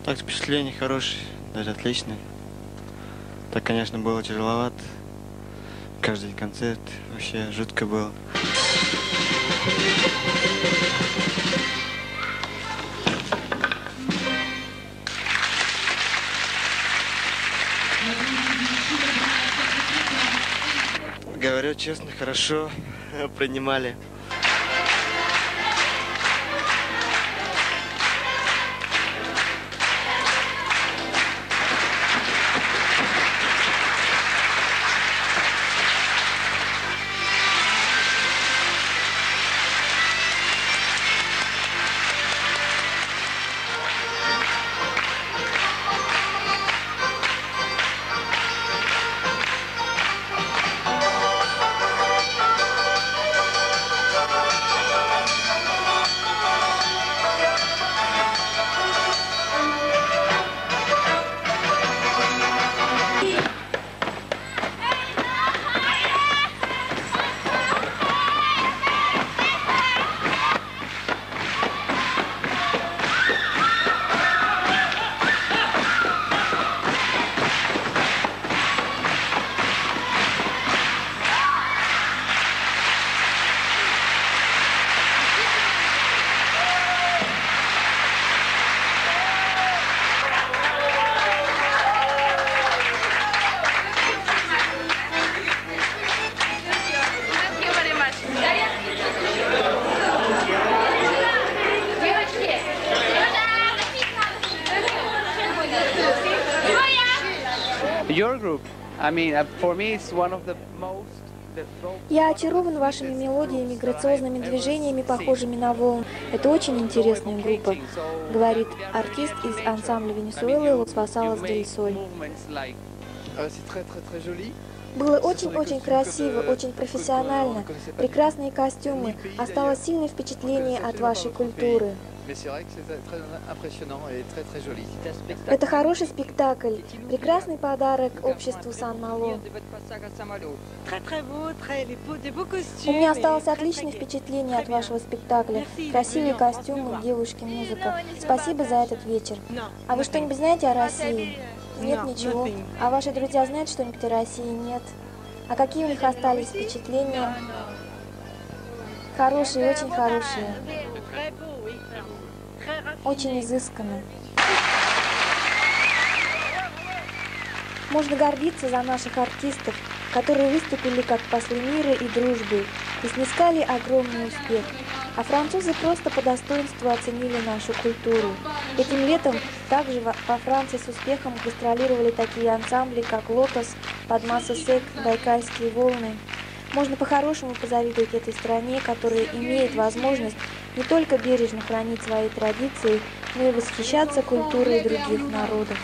Так, впечатление хорошее, даже отличное. Так, конечно, было тяжеловато. Каждый концерт вообще жутко было. Говорю честно, хорошо принимали. Your group, I mean, for me, it's one of the most. Я очарован вашими мелодиями, грациозными движениями, похожими на волны. Это очень интересная группа, говорит артист из ансамбля Венесуэлы Лос Васалос дель Соль. Было очень-очень красиво, очень профессионально, прекрасные костюмы, осталось сильное впечатление от вашей культуры. Это хороший спектакль, прекрасный подарок обществу Сан-Мало. У меня осталось отличное впечатление от вашего спектакля. Красивые костюмы, девушки, музыка. Спасибо за этот вечер. А вы что-нибудь знаете о России? Нет, ничего. А ваши друзья знают что-нибудь о России? Нет. А какие у них остались впечатления? Хорошие, очень хорошие. Очень изысканно. Можно гордиться за наших артистов, которые выступили как послы мира и дружбы и снискали огромный успех. А французы просто по достоинству оценили нашу культуру. Этим летом также во Франции с успехом гастролировали такие ансамбли, как «Лотос», «Подмаса Сек», «Байкальские волны». Можно по-хорошему позавидовать этой стране, которая имеет возможность не только бережно хранить свои традиции, но и восхищаться культурой других народов.